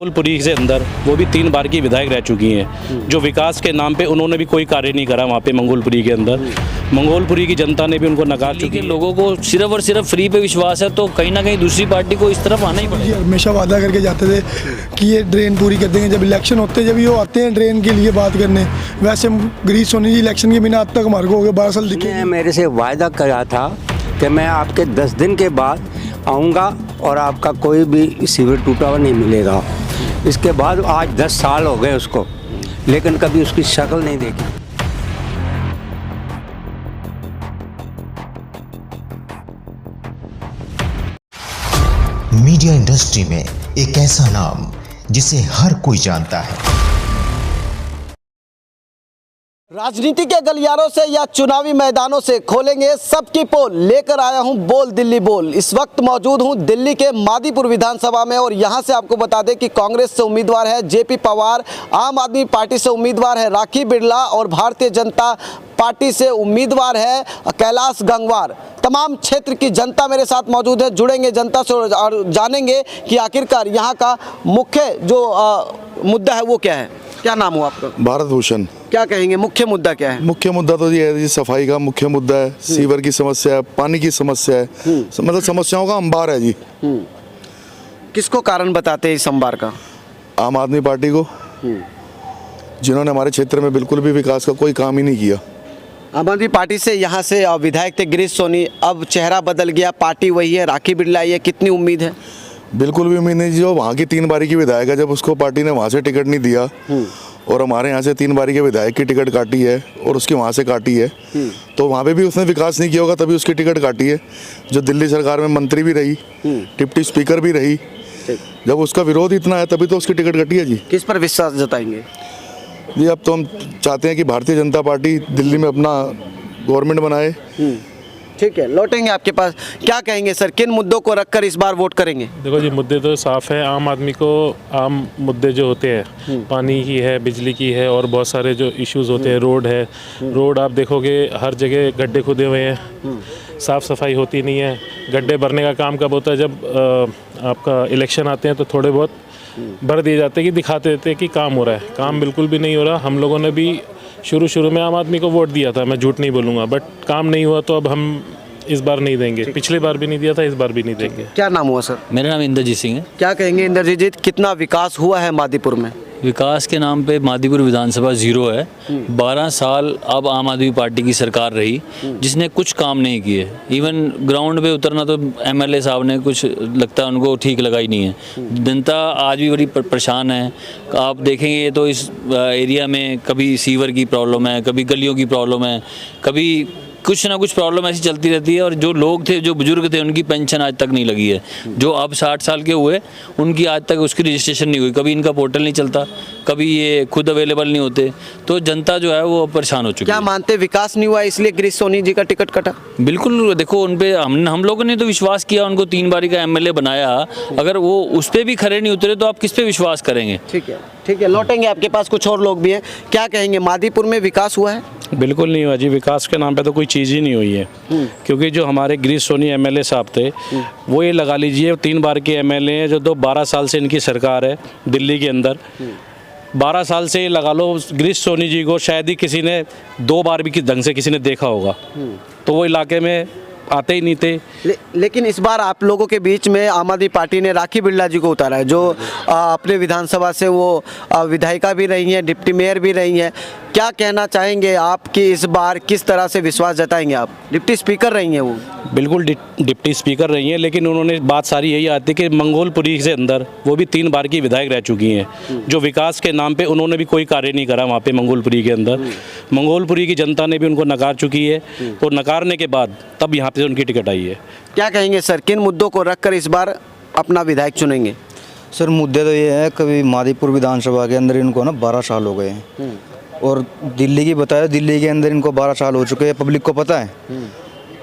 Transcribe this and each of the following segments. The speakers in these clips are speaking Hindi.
मंगोलपुरी से अंदर वो भी 3 बार की विधायक रह चुकी हैं। जो विकास के नाम पे उन्होंने भी कोई कार्य नहीं करा वहाँ पे मंगोलपुरी के अंदर। मंगोलपुरी की जनता ने भी उनको नकार चुकी है। लोगों को सिर्फ और सिर्फ फ्री पे विश्वास है, तो कहीं ना कहीं दूसरी पार्टी को इस तरफ आना ही पड़ेगा। हमेशा वादा करके जाते थे कि ये ड्रेन पूरी कर देंगे। जब इलेक्शन होते हैं, जब ये आते हैं ड्रेन के लिए बात करने, वैसे गिरीश सोनी जी इलेक्शन के बिना अब तक हमारे को हो गए 12 साल दिखे। मेरे से वायदा करा था कि मैं आपके 10 दिन के बाद आऊँगा और आपका कोई भी सीवर टूटा हुआ नहीं मिलेगा। इसके बाद आज 10 साल हो गए उसको, लेकिन कभी उसकी शक्ल नहीं देखी। मीडिया इंडस्ट्री में एक ऐसा नाम जिसे हर कोई जानता है। राजनीति के गलियारों से या चुनावी मैदानों से खोलेंगे सबकी पोल। लेकर आया हूं बोल दिल्ली बोल। इस वक्त मौजूद हूं दिल्ली के मादीपुर विधानसभा में और यहां से आपको बता दें कि कांग्रेस से उम्मीदवार है जेपी पवार, आम आदमी पार्टी से उम्मीदवार है राखी बिरला और भारतीय जनता पार्टी से उम्मीदवार है कैलाश गंगवार। तमाम क्षेत्र की जनता मेरे साथ मौजूद है। जुड़ेंगे जनता से और जानेंगे कि आखिरकार यहाँ का मुख्य जो मुद्दा है वो क्या है। क्या नाम हुआ आपका? भारत भूषण। क्या कहेंगे, मुख्य मुद्दा क्या है? मुख्य मुद्दा तो ये है जी, सफाई का मुख्य मुद्दा है, सीवर की समस्या है, पानी की समस्या है, मतलब समस्याओं का अंबार है जी। किसको कारण बताते हैं इस अंबार का? आम आदमी पार्टी को, जिन्होंने हमारे क्षेत्र में बिल्कुल भी विकास का कोई काम ही नहीं किया। आम आदमी पार्टी से यहाँ से विधायक थे गिरीश सोनी, अब चेहरा बदल गया, पार्टी वही है, राखी बिरला आई है, कितनी उम्मीद है? बिल्कुल भी उम्मीद नहीं। जो वहाँ की 3 बारी की विधायक है, जब उसको पार्टी ने वहाँ से टिकट नहीं दिया और हमारे यहाँ से 3 बारी के विधायक की टिकट काटी है और उसकी वहाँ से काटी है, तो वहाँ पे भी उसने विकास नहीं किया होगा, तभी उसकी टिकट काटी है। जो दिल्ली सरकार में मंत्री भी रही, डिप्टी स्पीकर भी रही, जब उसका विरोध इतना है तभी तो उसकी टिकट कटी है जी। किस पर विश्वास जताएंगे जी? अब तो हम चाहते हैं कि भारतीय जनता पार्टी दिल्ली में अपना गवर्नमेंट बनाए। ठीक है, लौटेंगे आपके पास। क्या कहेंगे सर, किन मुद्दों को रखकर इस बार वोट करेंगे? देखो जी, मुद्दे तो साफ है। आम आदमी को आम मुद्दे जो होते हैं, पानी की है, बिजली की है और बहुत सारे जो इश्यूज होते हैं, रोड है। रोड आप देखोगे हर जगह गड्ढे खुदे हुए हैं, साफ़ सफाई होती नहीं है। गड्ढे भरने का काम कब होता है? जब आपका इलेक्शन आते हैं तो थोड़े बहुत भर दिए जाते हैं कि दिखाते देते हैं कि काम हो रहा है। काम बिल्कुल भी नहीं हो रहा। हम लोगों ने भी शुरू में आम आदमी को वोट दिया था, मैं झूठ नहीं बोलूँगा, बट काम नहीं हुआ तो अब हम इस बार नहीं देंगे। पिछली बार भी नहीं दिया था, इस बार भी नहीं देंगे। क्या नाम हुआ सर? मेरा नाम इंद्रजीत सिंह है। क्या कहेंगे इंद्रजीत जी, कितना विकास हुआ है मादीपुर में? विकास के नाम पे मादीपुर विधानसभा 0 है। 12 साल अब आम आदमी पार्टी की सरकार रही, जिसने कुछ काम नहीं किए। इवन ग्राउंड पे उतरना तो एमएलए साहब ने कुछ लगता है उनको ठीक लगा ही नहीं है। जनता आज भी बड़ी परेशान है। आप देखेंगे तो इस एरिया में कभी सीवर की प्रॉब्लम है, कभी गलियों की प्रॉब्लम है, कभी कुछ ना कुछ प्रॉब्लम ऐसी चलती रहती है। और जो लोग थे, जो बुजुर्ग थे, उनकी पेंशन आज तक नहीं लगी है। जो अब 60 साल के हुए, उनकी आज तक उसकी रजिस्ट्रेशन नहीं हुई। कभी इनका पोर्टल नहीं चलता, कभी ये खुद अवेलेबल नहीं होते। तो जनता जो है वो परेशान हो चुकी है। क्या मानते विकास नहीं हुआ इसलिए गिरीश सोनी जी का टिकट कटा? बिल्कुल, देखो उन पे हम लोगों ने तो विश्वास किया, उनको 3 बारी का एमएलए बनाया। अगर वो उस पर भी खरे नहीं उतरे तो आप किस पे विश्वास करेंगे? ठीक है, लौटेंगे आपके पास। कुछ और लोग भी हैं। क्या कहेंगे, मादीपुर में विकास हुआ है? बिल्कुल नहीं हुआ जी। विकास के नाम पे तो कोई चीज़ ही नहीं हुई है। क्योंकि जो हमारे गिरीश सोनी एमएलए साहब थे, वो ये लगा लीजिए 3 बार के एमएलए हैं, जो 12 साल से इनकी सरकार है दिल्ली के अंदर। 12 साल से लगा लो, गिरीश सोनी जी को शायद ही किसी ने 2 बार भी ढंग से किसी ने देखा होगा, तो वो इलाके में आते ही नहीं थे। लेकिन इस बार आप लोगों के बीच में आम आदमी पार्टी ने राखी बिरला जी को उतारा है, जो अपने विधानसभा से वो विधायिका भी रही हैं, डिप्टी मेयर भी रही हैं। क्या कहना चाहेंगे आप कि इस बार किस तरह से विश्वास जताएंगे आप? डिप्टी स्पीकर रही हैं वो। बिल्कुल डिप्टी स्पीकर रही हैं, लेकिन उन्होंने बात सारी यही आती कि मंगोलपुरी से अंदर वो भी 3 बार की विधायक रह चुकी हैं। जो विकास के नाम पे उन्होंने भी कोई कार्य नहीं करा वहाँ पे मंगोलपुरी के अंदर। मंगोलपुरी की जनता ने भी उनको नकार चुकी है और नकारने के बाद तब यहाँ पे उनकी टिकट आई है। क्या कहेंगे सर, किन मुद्दों को रखकर इस बार अपना विधायक चुनेंगे? सर मुद्दे तो ये है, कभी मादीपुर विधानसभा के अंदर इनको ना 12 साल हो गए हैं और दिल्ली की बताया, दिल्ली के अंदर इनको 12 साल हो चुके हैं। पब्लिक को पता है,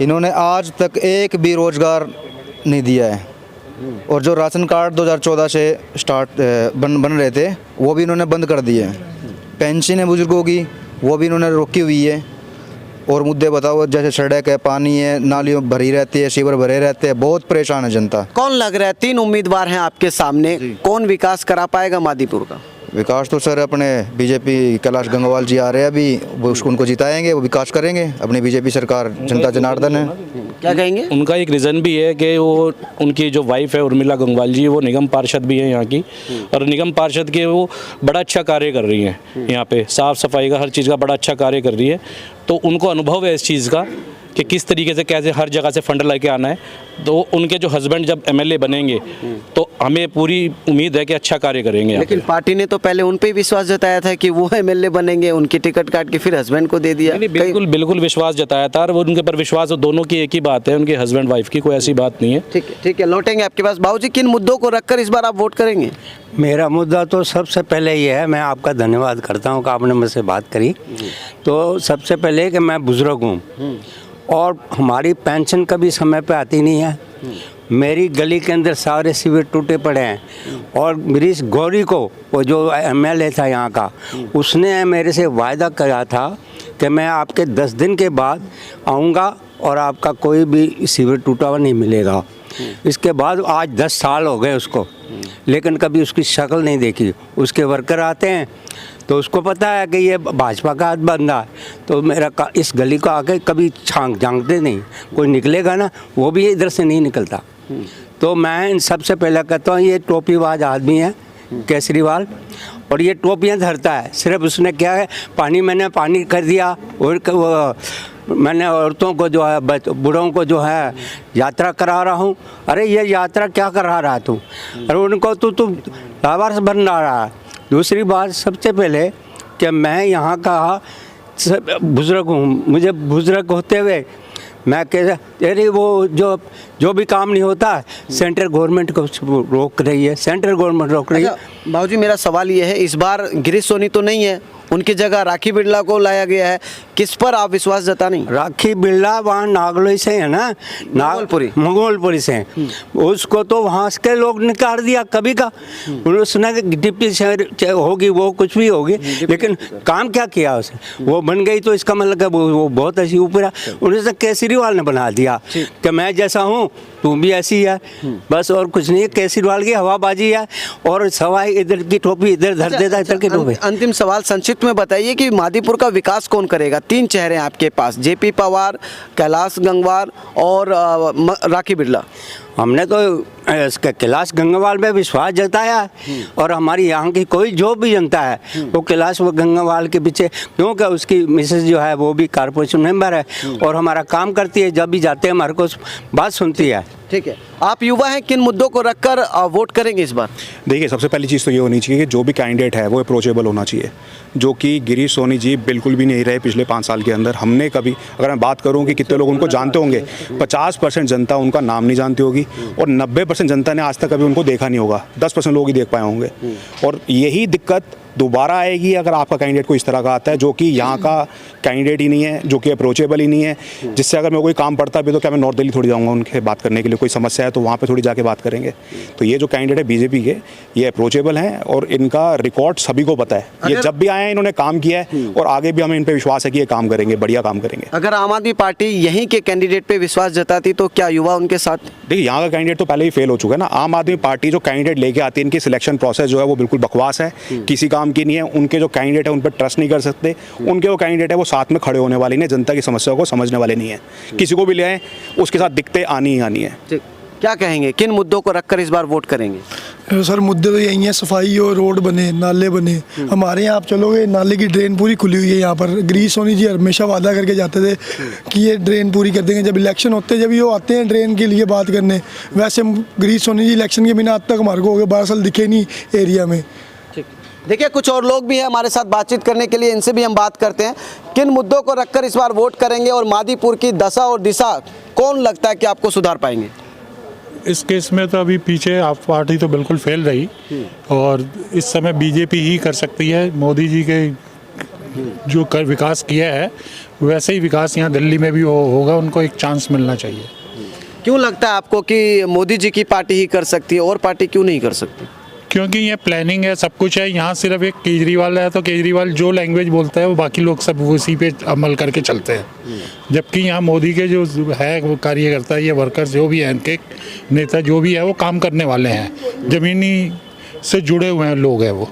इन्होंने आज तक एक भी रोजगार नहीं दिया है। और जो राशन कार्ड 2014 से बन रहे थे, वो भी इन्होंने बंद कर दिए हैं। पेंशन है बुजुर्गों की, वो भी इन्होंने रोकी हुई है। और मुद्दे बताओ, जैसे सड़क है, पानी है, नालियों भरी रहती है, सीवर भरे रहते हैं, बहुत परेशान है जनता। कौन लग रहा है, 3 उम्मीदवार हैं आपके सामने, कौन विकास करा पाएगा मादीपुर का? विकास तो सर अपने बीजेपी कैलाश गंगवाल जी आ रहे हैं अभी, वो उनको जिताएंगे, वो विकास करेंगे। अपनी बीजेपी सरकार जनता जनार्दन है। क्या कहेंगे? उनका एक रीज़न भी है कि वो उनकी जो वाइफ है उर्मिला गंगवाल जी, वो निगम पार्षद भी हैं यहाँ की, और निगम पार्षद के वो बड़ा अच्छा कार्य कर रही हैं यहाँ पे, साफ़ सफाई का हर चीज़ का बड़ा अच्छा कार्य कर रही है। तो उनको अनुभव है इस चीज़ का कि किस तरीके से कैसे हर जगह से फंड लेके आना है। तो उनके जो हस्बैंड जब एमएलए बनेंगे तो हमें पूरी उम्मीद है कि अच्छा कार्य करेंगे। लेकिन पार्टी ने तो पहले उन पे ही विश्वास जताया था कि वो एमएलए बनेंगे, उनकी टिकट काट के फिर हस्बैंड को दे दिया। बिल्कुल बिल्कुल विश्वास जताया था, और वो उनके पर विश्वास, दोनों की एक ही बात है, उनके हस्बैंड वाइफ की, कोई ऐसी बात नहीं है। ठीक है, लौटेंगे आपके पास। बाबूजी, किन मुद्दों को रखकर इस बार आप वोट करेंगे? मेरा मुद्दा तो सबसे पहले ये है, मैं आपका धन्यवाद करता हूँ कि आपने मुझसे बात करी। तो सबसे पहले कि मैं बुज़ुर्ग हूँ और हमारी पेंशन कभी समय पे आती नहीं है। मेरी गली के अंदर सारे सीवर टूटे पड़े हैं, और गिरीश गौरी को, वो जो एमएलए था यहाँ का, उसने मेरे से वायदा किया था कि मैं आपके 10 दिन के बाद आऊँगा और आपका कोई भी सीवर टूटा हुआ नहीं मिलेगा। इसके बाद आज 10 साल हो गए उसको, लेकिन कभी उसकी शक्ल नहीं देखी। उसके वर्कर आते हैं तो उसको पता है कि ये भाजपा का हाथ बंदा है, तो मेरा इस गली को आके कभी झांकते नहीं। कोई निकलेगा ना, वो भी इधर से नहीं निकलता। तो मैं इन सबसे पहले कहता हूँ, ये टोपीबाज आदमी है केजरीवाल, और ये टोपियाँ धरता है। सिर्फ उसने क्या है, मैंने पानी कर दिया, और मैंने औरतों को जो है, बूढ़ों को जो है यात्रा करा रहा हूँ। अरे ये यात्रा क्या करा रहा है तू? अरे उनको तू लाभार्थ बना रहा है। दूसरी बात, सबसे पहले कि मैं यहाँ का बुज़ुर्ग हूँ, मुझे बुज़ुर्ग होते हुए मैं अरे वो जो भी काम नहीं होता है, सेंट्रल गवर्नमेंट को रोक रही है, सेंट्रल गवर्नमेंट रोक रही है। बाबूजी, मेरा सवाल ये है, इस बार गिरीश सोनी तो नहीं है, उनकी जगह राखी बिरला को लाया गया है, किस पर आप विश्वास जता नहीं? राखी बिरला वहाँ नागलोई से है ना, मंगोलपुरी से, उसको तो वहाँ के लोग निकाल दिया कभी का। उसने डिप्टी शहर होगी, वो कुछ भी होगी, लेकिन काम क्या किया उसने? वो बन गई तो इसका मतलब वो बहुत ऐसी ऊपर है। उन्हें केजरीवाल ने बना दिया कि मैं जैसा हूँ तू भी ऐसी है, बस और कुछ नहीं है। केजरीवाल की हवाबाजी है, और सवाई इधर की टोपी इधर धर देता है, इधर की टोपी। अंतिम सवाल, संक्षिप्त में बताइए कि मादीपुर का विकास कौन करेगा? 3 चेहरे हैं आपके पास, जेपी पवार, कैलाश गंगवार और राखी बिरला। हमने तो इसका कैलाश गंगवाल में विश्वास जताया, और हमारी यहाँ की कोई जो भी जनता है वो कैलाश गंगवाल के पीछे, क्योंकि उसकी मिसेज जो है वो भी कारपोरेशन मेंबर है और हमारा काम करती है, जब भी जाते हैं हमारे को बात सुनती है। ठीक है, आप युवा हैं, किन मुद्दों को रखकर वोट करेंगे इस बार? देखिए, सबसे पहली चीज़ तो ये होनी चाहिए कि जो भी कैंडिडेट है वो अप्रोचेबल होना चाहिए, जो कि गिरीश सोनी जी बिल्कुल भी नहीं रहे पिछले 5 साल के अंदर। हमने कभी, अगर मैं बात करूं कि कितने लोग उनको जानते होंगे, 50% जनता उनका नाम नहीं जानती होगी, और 90% जनता ने आज तक कभी उनको देखा नहीं होगा, 10% लोग ही देख पाए होंगे। और यही दिक्कत दोबारा आएगी अगर आपका कैंडिडेट कोई इस तरह का आता है जो कि यहाँ का कैंडिडेट ही नहीं है, जो कि अप्रोचेबल ही नहीं है, जिससे अगर मैं कोई काम पड़ता भी तो क्या मैं नॉर्थ दिल्ली थोड़ी जाऊँगा उनके बात करने के लिए? कोई समस्या है तो वहाँ पे थोड़ी जाके बात करेंगे। तो ये जो कैंडिडेट है बीजेपी के, ये अप्रोचेबल हैं और इनका रिकॉर्ड सभी को पता है। ये जब भी आए हैं इन्होंने काम किया है, और आगे भी हमें इन पर विश्वास है कि ये काम करेंगे, बढ़िया काम करेंगे। अगर आम आदमी पार्टी यहीं के कैंडिडेट पे विश्वास जताती तो क्या युवा उनके साथ? देखिए, यहाँ का कैंडिडेट तो पहले ही फेल हो चुका है ना। आम आदमी पार्टी जो कैंडिडेट लेके आती है, इनकी सिलेक्शन प्रोसेस जो है वो बिल्कुल बकवास है, किसी काम की नहीं है। उनके जो कैंडिडेट है उन पर ट्रस्ट नहीं कर सकते। उनके जो कैंडिडेट है वो साथ में खड़े होने वाले नहीं, जनता की समस्याओं को समझने वाले नहीं है। किसी को भी ले आए उसके साथ दिक्कतें आनी ही आनी है। क्या कहेंगे, किन मुद्दों को रखकर इस बार वोट करेंगे? सर मुद्दे तो यही हैं, सफाई हो, रोड बने, नाले बने। हमारे यहाँ आप चलोगे, नाले की ड्रेन पूरी खुली हुई है यहाँ पर। गिरीश सोनी जी हमेशा वादा करके जाते थे कि ये ड्रेन पूरी कर देंगे। जब इलेक्शन होते हैं, जब ये आते हैं ड्रेन के लिए बात करने, वैसे गिरीश सोनी जी इलेक्शन के बिना अब तक हमारे को हो गए 12 साल दिखे नहीं एरिया में। देखिए, कुछ और लोग भी हैं हमारे साथ बातचीत करने के लिए, इनसे भी हम बात करते हैं। किन मुद्दों को रखकर इस बार वोट करेंगे और मादीपुर की दशा और दिशा कौन लगता है कि आपको सुधार पाएंगे? इस केस में तो अभी पीछे आप पार्टी तो बिल्कुल फेल रही, और इस समय बीजेपी ही कर सकती है। मोदी जी के जो कर विकास किया है वैसे ही विकास यहाँ दिल्ली में भी होगा, उनको एक चांस मिलना चाहिए। क्यों लगता है आपको कि मोदी जी की पार्टी ही कर सकती है और पार्टी क्यों नहीं कर सकती? क्योंकि ये प्लानिंग है, सब कुछ है। यहाँ सिर्फ एक केजरीवाल है, तो केजरीवाल जो लैंग्वेज बोलता है वो बाकी लोग सब उसी पे अमल करके चलते हैं। जबकि यहाँ मोदी के जो है वो कार्यकर्ता, ये वर्कर्स जो भी हैं, इनके नेता जो भी है वो काम करने वाले हैं, ज़मीनी से जुड़े हुए हैं लोग हैं वो।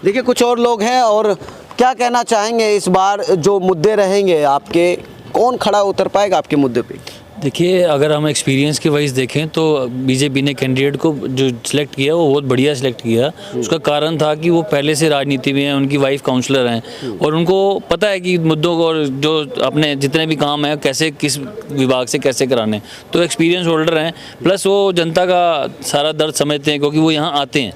देखिए कुछ और लोग हैं, और क्या कहना चाहेंगे इस बार जो मुद्दे रहेंगे आपके, कौन खड़ा उतर पाएगा आपके मुद्दे पे? देखिए, अगर हम एक्सपीरियंस के वाइज देखें तो बीजेपी ने कैंडिडेट को जो सिलेक्ट किया वो बहुत बढ़िया सिलेक्ट किया। उसका कारण था कि वो पहले से राजनीति में हैं, उनकी वाइफ काउंसलर हैं और उनको पता है कि मुद्दों को और जो अपने जितने भी काम हैं कैसे किस विभाग से कैसे कराने, तो एक्सपीरियंस होल्डर हैं। प्लस वो जनता का सारा दर्द समझते हैं, क्योंकि वो यहाँ आते हैं,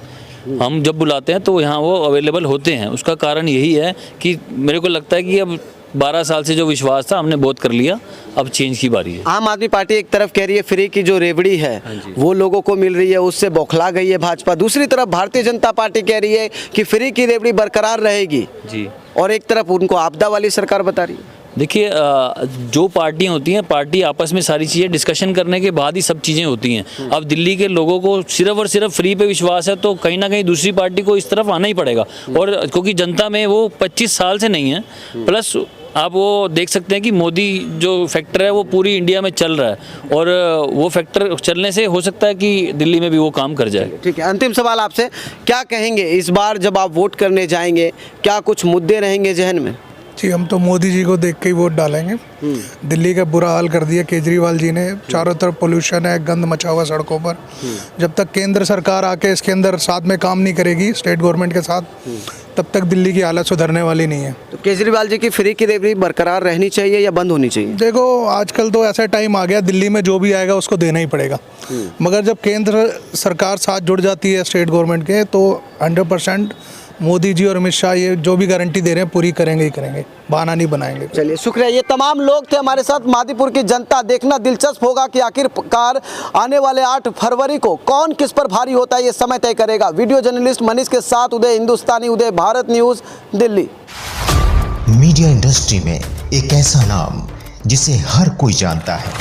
हम जब बुलाते हैं तो यहाँ वो अवेलेबल होते हैं। उसका कारण यही है कि मेरे को लगता है कि अब 12 साल से जो विश्वास था हमने बहुत कर लिया, अब चेंज की बारी है। आम आदमी पार्टी एक तरफ कह रही है फ्री की जो रेवड़ी है वो लोगों को मिल रही है, उससे बौखला गई है भाजपा। दूसरी तरफ भारतीय जनता पार्टी कह रही है कि फ्री की रेवड़ी बरकरार रहेगी जी, और एक तरफ उनको आपदा वाली सरकार बता रही है। देखिए, जो पार्टियां होती हैं, पार्टी आपस में सारी चीज़ें डिस्कशन करने के बाद ही सब चीज़ें होती हैं। अब दिल्ली के लोगों को सिर्फ और सिर्फ फ्री पे विश्वास है, तो कहीं ना कहीं दूसरी पार्टी को इस तरफ आना ही पड़ेगा। और क्योंकि जनता में वो 25 साल से नहीं है, प्लस आप वो देख सकते हैं कि मोदी जो फैक्टर है वो पूरी इंडिया में चल रहा है, और वो फैक्टर चलने से हो सकता है कि दिल्ली में भी वो काम कर जाए। ठीक है, अंतिम सवाल आपसे, क्या कहेंगे इस बार जब आप वोट करने जाएंगे, क्या कुछ मुद्दे रहेंगे जहन में? जी, हम तो मोदी जी को देख के ही वोट डालेंगे। दिल्ली का बुरा हाल कर दिया केजरीवाल जी ने, चारों तरफ पोल्यूशन है, गंद मचा हुआ सड़कों पर। जब तक केंद्र सरकार आके इसके अंदर साथ में काम नहीं करेगी स्टेट गवर्नमेंट के साथ, तब तक दिल्ली की हालत सुधरने वाली नहीं है। तो केजरीवाल जी की फ्री की रेवड़ी बरकरार रहनी चाहिए या बंद होनी चाहिए? देखो, आजकल तो ऐसा टाइम आ गया, दिल्ली में जो भी आएगा उसको देना ही पड़ेगा। मगर जब केंद्र सरकार साथ जुड़ जाती है स्टेट गवर्नमेंट के, तो 100% मोदी जी और अमित शाह ये जो भी गारंटी दे रहे हैं पूरी करेंगे ही करेंगे, बहाना नहीं बनाएंगे। चलिए, शुक्रिया। ये तमाम लोग थे हमारे साथ, मादीपुर की जनता। देखना दिलचस्प होगा कि आखिरकार आने वाले 8 फरवरी को कौन किस पर भारी होता है, ये समय तय करेगा। वीडियो जर्नलिस्ट मनीष के साथ Uday, Hindustani Uday, Bharat news, Delhi. Media industry में एक ऐसा नाम जिसे हर कोई जानता है,